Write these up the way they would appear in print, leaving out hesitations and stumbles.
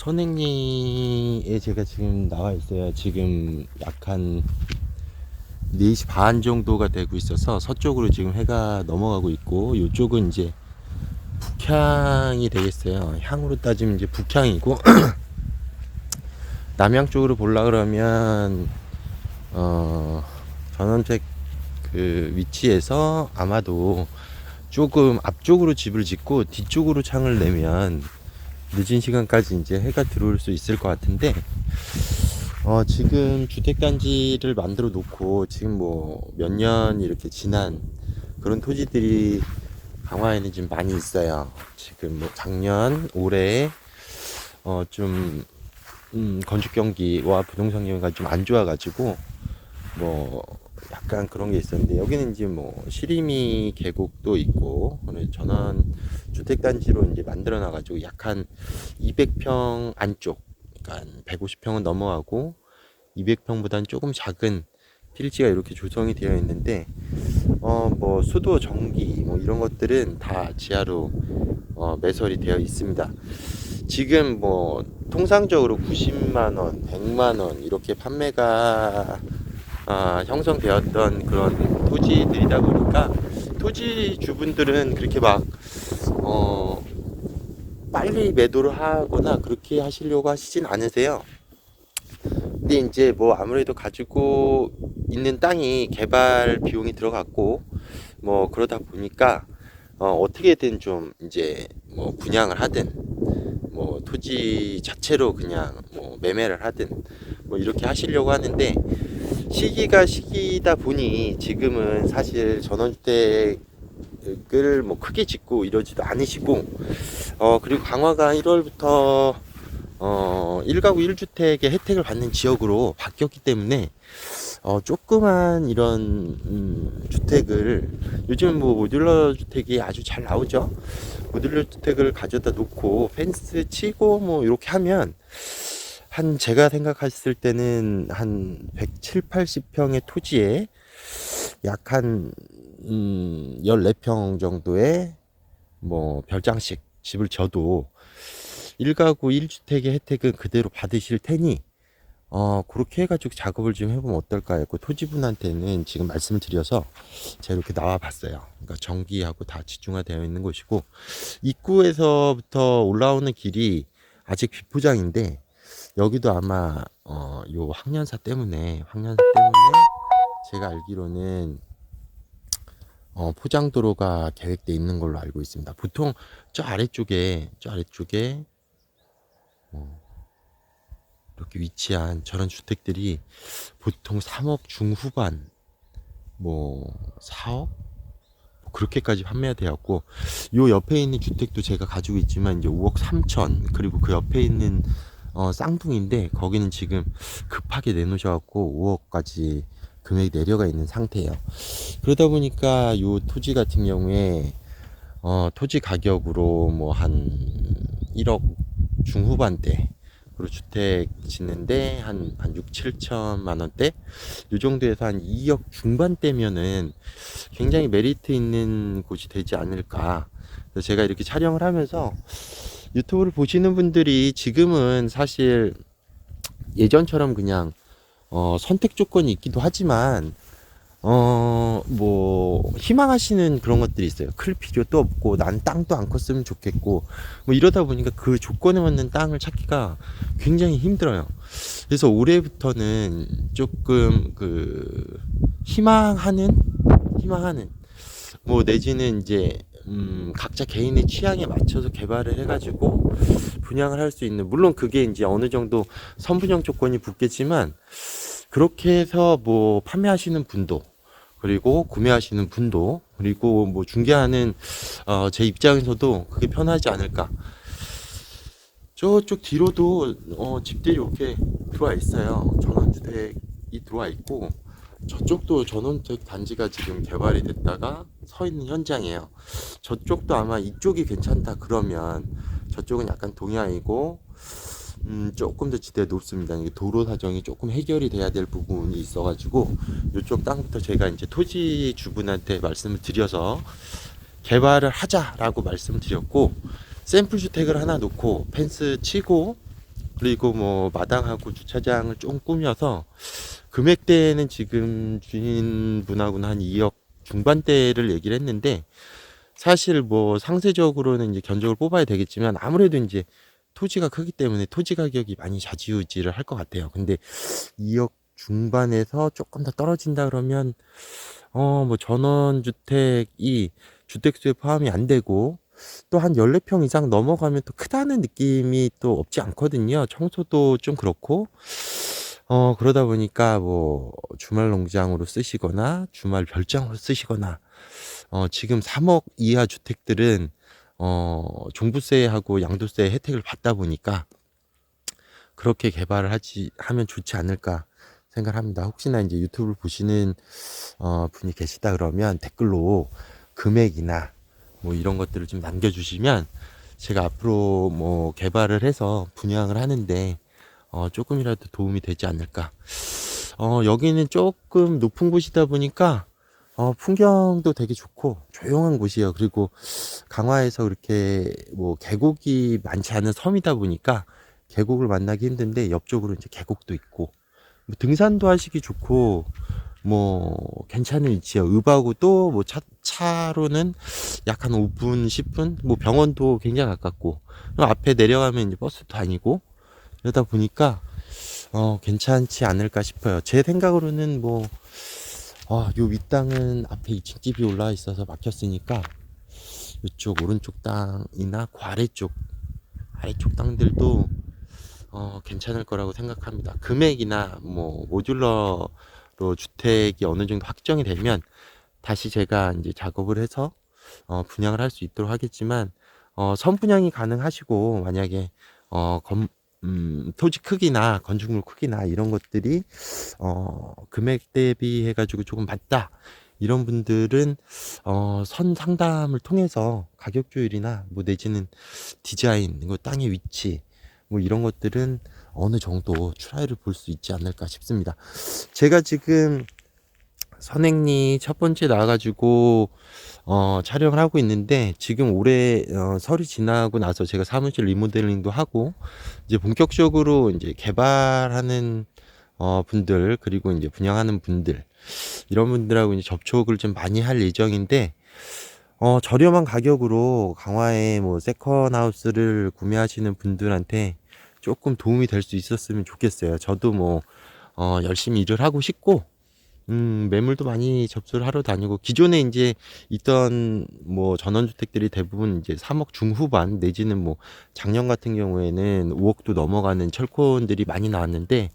선행리에 제가 지금 나와 있어요. 지금 약 한 4시 반 정도가 되고 있어서 서쪽으로 지금 해가 넘어가고 있고, 이쪽은 이제 북향이 되겠어요. 향으로 따지면 이제 북향이고, 남향 쪽으로 보려 그러면 전원택 그 위치에서 아마도 조금 앞쪽으로 집을 짓고 뒤쪽으로 창을 내면 늦은 시간까지 이제 해가 들어올 수 있을 것 같은데, 지금 주택단지를 만들어 놓고 지금 뭐 몇 년 이렇게 지난 그런 토지들이 강화에는 지금 많이 있어요. 지금 뭐 작년, 올해 좀 건축 경기와 부동산 경기가 좀 안 좋아가지고 뭐 약간 그런 게 있었는데, 여기는 이제 뭐 시리미 계곡도 있고 오늘 전원 주택단지로 이제 만들어 놔가지고 약 한 200평 안쪽, 그러니까 150평은 넘어가고 200평보다는 조금 작은 필지가 이렇게 조성이 되어 있는데, 뭐 수도, 전기 뭐 이런 것들은 다 지하로 매설이 되어 있습니다. 지금 뭐 통상적으로 90만원, 100만원 이렇게 판매가 형성되었던 그런 토지들이다 보니까 토지 주분들은 그렇게 막 빨리 매도를 하거나 그렇게 하시려고 하시진 않으세요. 근데 이제 뭐 아무래도 가지고 있는 땅이 개발 비용이 들어갔고 뭐 그러다 보니까 어떻게든 좀 이제 뭐 분양을 하든 뭐 토지 자체로 그냥 뭐 매매를 하든 뭐 이렇게 하시려고 하는데, 시기가 시기다 보니 지금은 사실 전원주택을 뭐 크게 짓고 이러지도 않으시고, 그리고 강화가 1월부터 1가구 1주택의 혜택을 받는 지역으로 바뀌었기 때문에 조그만 이런 주택을, 요즘 뭐 모듈러 주택이 아주 잘 나오죠. 모듈러 주택을 가져다 놓고 펜스 치고 뭐 이렇게 하면 한, 제가 생각했을 때는 한 170, 80평의 토지에 약 한 14평 정도의 뭐 별장식 집을 져도 1가구 1주택의 혜택은 그대로 받으실 테니 그렇게 해가지고 작업을 좀 해보면 어떨까 했고, 토지분한테는 지금 말씀을 드려서 제가 이렇게 나와 봤어요. 그러니까 전기하고 다 집중화되어 있는 곳이고, 입구에서부터 올라오는 길이 아직 비포장인데, 여기도 아마 요 황련사 때문에 제가 알기로는 포장도로가 계획돼 있는 걸로 알고 있습니다. 보통 저 아래쪽에 이렇게 위치한 저런 주택들이 보통 3억 중후반, 뭐 4억 그렇게까지 판매가 되었고, 요 옆에 있는 주택도 제가 가지고 있지만 이제 5억 3천, 그리고 그 옆에 있는 쌍둥이인데 거기는 지금 급하게 내놓으셔갖고 5억까지 금액이 내려가 있는 상태예요. 그러다 보니까 요 토지 같은 경우에 토지 가격으로 뭐 한 1억 중후반대, 그리고 주택 짓는데 한 6, 7천만 원대 요 정도에서 한 2억 중반대면은 굉장히 메리트 있는 곳이 되지 않을까. 그래서 제가 이렇게 촬영을 하면서 유튜브를 보시는 분들이 지금은 사실 예전처럼 그냥 선택 조건이 있기도 하지만 뭐 희망하시는 그런 것들이 있어요. 클 필요도 없고 난 땅도 안 컸으면 좋겠고 뭐 이러다 보니까 그 조건에 맞는 땅을 찾기가 굉장히 힘들어요. 그래서 올해부터는 조금 그 희망하는 뭐 내지는 이제 각자 개인의 취향에 맞춰서 개발을 해가지고 분양을 할 수 있는, 물론 그게 이제 어느 정도 선분양 조건이 붙겠지만, 그렇게 해서 뭐 판매하시는 분도, 그리고 구매하시는 분도, 그리고 뭐 중개하는 제 입장에서도 그게 편하지 않을까. 저쪽 뒤로도 집들이 이렇게 들어와 있어요. 전원주택이 들어와 있고, 저쪽도 전원주택 단지가 지금 개발이 됐다가 서 있는 현장이에요. 저쪽도 아마 이쪽이 괜찮다 그러면, 저쪽은 약간 동해안이고 조금 더 지대가 높습니다. 이게 도로 사정이 조금 해결이 돼야 될 부분이 있어가지고 이쪽 땅부터 제가 이제 토지 주분한테 말씀을 드려서 개발을 하자라고 말씀을 드렸고, 샘플 주택을 하나 놓고 펜스 치고 그리고 뭐 마당하고 주차장을 좀 꾸며서 금액대는 지금 주인분하고는 한 2억 중반대를 얘기를 했는데, 사실 뭐 상세적으로는 이제 견적을 뽑아야 되겠지만 아무래도 이제 토지가 크기 때문에 토지 가격이 많이 좌지우지를 할 것 같아요. 근데 2억 중반에서 조금 더 떨어진다 그러면 뭐 전원주택이 주택수에 포함이 안 되고, 또 한 14평 이상 넘어가면 또 크다는 느낌이 또 없지 않거든요. 청소도 좀 그렇고, 그러다 보니까 뭐 주말 농장으로 쓰시거나 주말 별장으로 쓰시거나, 지금 3억 이하 주택들은 종부세하고 양도세 혜택을 받다 보니까 그렇게 개발을 하면 좋지 않을까 생각합니다. 혹시나 이제 유튜브를 보시는 분이 계시다 그러면 댓글로 금액이나 뭐 이런 것들을 좀 남겨주시면 제가 앞으로 뭐 개발을 해서 분양을 하는데 조금이라도 도움이 되지 않을까. 여기는 조금 높은 곳이다 보니까 풍경도 되게 좋고 조용한 곳이에요. 그리고 강화에서 그렇게 뭐 계곡이 많지 않은 섬이다 보니까 계곡을 만나기 힘든데, 옆쪽으로 이제 계곡도 있고 뭐 등산도 하시기 좋고 뭐 괜찮은 위치예요. 읍하고 또 뭐 차로는 약 한 5분, 10분, 뭐 병원도 굉장히 가깝고, 앞에 내려가면 이제 버스 다니고, 이러다 보니까 괜찮지 않을까 싶어요. 제 생각으로는 뭐 요 윗땅은 앞에 2층 집이 올라와 있어서 막혔으니까 이쪽 오른쪽 땅이나 그 아래쪽 땅들도 괜찮을 거라고 생각합니다. 금액이나 뭐 모듈러로 주택이 어느 정도 확정이 되면 다시 제가 이제 작업을 해서 분양을 할 수 있도록 하겠지만, 선분양이 가능하시고 만약에 토지 크기나 건축물 크기나 이런 것들이 금액 대비해 가지고 조금 맞다, 이런 분들은 선 상담을 통해서 가격 조율이나 뭐 내지는 디자인, 뭐 땅의 위치, 뭐 이런 것들은 어느 정도 트라이를 볼 수 있지 않을까 싶습니다. 제가 지금 선행리 첫 번째 나와가지고 촬영을 하고 있는데, 지금 올해 설이 지나고 나서 제가 사무실 리모델링도 하고 이제 본격적으로 이제 개발하는 분들, 그리고 이제 분양하는 분들, 이런 분들하고 이제 접촉을 좀 많이 할 예정인데, 저렴한 가격으로 강화에 뭐 세컨 하우스를 구매하시는 분들한테 조금 도움이 될 수 있었으면 좋겠어요. 저도 뭐 열심히 일을 하고 싶고, 매물도 많이 접수를 하러 다니고, 기존에 이제 있던 뭐 전원주택들이 대부분 이제 3억 중후반 내지는 뭐 작년 같은 경우에는 5억도 넘어가는 철콘들이 많이 나왔는데,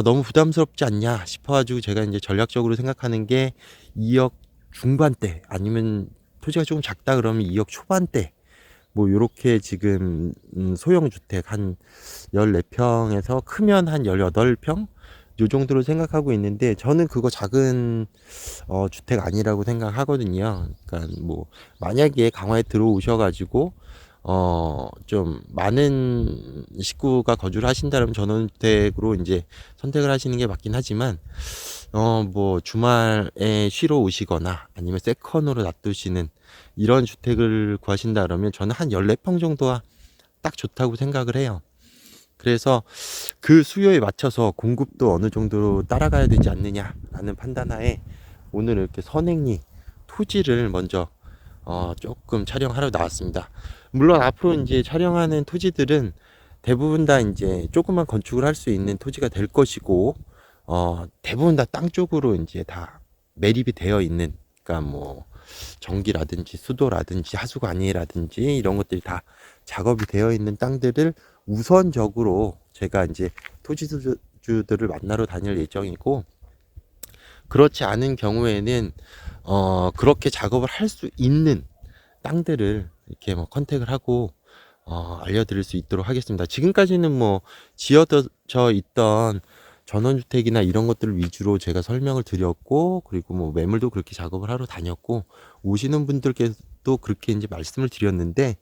너무 부담스럽지 않냐 싶어가지고 제가 이제 전략적으로 생각하는 게 2억 중반대, 아니면 토지가 조금 작다 그러면 2억 초반대, 뭐 요렇게 지금 소형 주택 한 14평에서 크면 한 18평 요 정도로 생각하고 있는데, 저는 그거 작은 주택 아니라고 생각하거든요. 그러니까 뭐 만약에 강화에 들어오셔가지고 좀 많은 식구가 거주를 하신다면 전원주택으로 이제 선택을 하시는 게 맞긴 하지만, 뭐 주말에 쉬러 오시거나 아니면 세컨으로 놔두시는 이런 주택을 구하신다 그러면 저는 한 14평 정도가 딱 좋다고 생각을 해요. 그래서 그 수요에 맞춰서 공급도 어느 정도 따라가야 되지 않느냐라는 판단하에 오늘 이렇게 선행리 토지를 먼저 조금 촬영하러 나왔습니다. 물론 앞으로 이제 촬영하는 토지들은 대부분 다 이제 조그만 건축을 할 수 있는 토지가 될 것이고, 대부분 다 땅 쪽으로 이제 다 매립이 되어 있는, 그러니까 뭐 전기라든지 수도라든지 하수관이라든지 이런 것들이 다 작업이 되어 있는 땅들을 우선적으로 제가 이제 토지주들을 만나러 다닐 예정이고, 그렇지 않은 경우에는 그렇게 작업을 할 수 있는 땅들을 이렇게 뭐 컨택을 하고 알려드릴 수 있도록 하겠습니다. 지금까지는 뭐 지어져 있던 전원주택이나 이런 것들을 위주로 제가 설명을 드렸고, 그리고 뭐 매물도 그렇게 작업을 하러 다녔고, 오시는 분들께도 그렇게 이제 말씀을 드렸는데,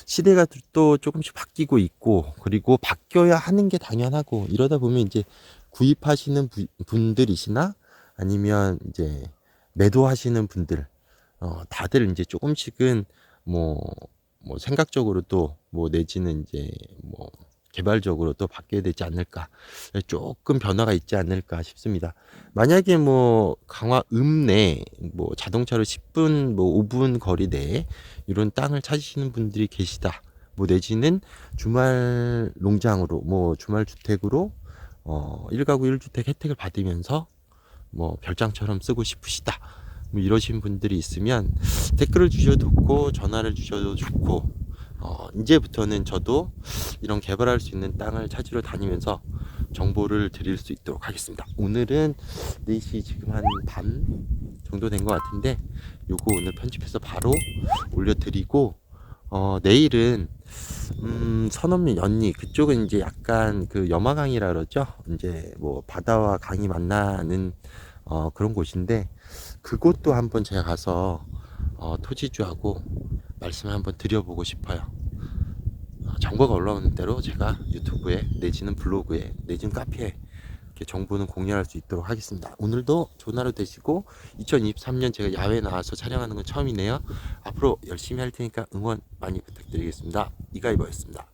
시대가 또 조금씩 바뀌고 있고, 그리고 바뀌어야 하는 게 당연하고, 이러다 보면 이제 구입하시는 분들이시나 아니면 이제 매도하시는 분들, 다들 이제 조금씩은 뭐 생각적으로 또 뭐 내지는 이제 뭐 개발적으로 또 바뀌어야 되지 않을까, 조금 변화가 있지 않을까 싶습니다. 만약에 뭐 강화 읍내 뭐 자동차로 10분 뭐 5분 거리 내에 이런 땅을 찾으시는 분들이 계시다, 뭐 내지는 주말 농장으로 뭐 주말 주택으로 1가구 1주택 혜택을 받으면서 뭐 별장처럼 쓰고 싶으시다, 뭐 이러신 분들이 있으면 댓글을 주셔도 좋고 전화를 주셔도 좋고, 이제부터는 저도 이런 개발할 수 있는 땅을 찾으러 다니면서 정보를 드릴 수 있도록 하겠습니다. 오늘은 4시 지금 한 반 정도 된 것 같은데, 요거 오늘 편집해서 바로 올려드리고, 내일은 선업리 연리 그쪽은 이제 약간 그 염화강이라 그러죠. 이제 뭐 바다와 강이 만나는 그런 곳인데, 그곳도 한번 제가 가서 토지주하고 말씀을 한번 드려보고 싶어요. 정보가 올라오는 대로 제가 유튜브에 내지는 블로그에 내지는 카페에 이렇게 정보는 공유할 수 있도록 하겠습니다. 오늘도 좋은 하루 되시고, 2023년 제가 야외 나와서 촬영하는 건 처음이네요. 앞으로 열심히 할 테니까 응원 많이 부탁드리겠습니다. 이가이버였습니다.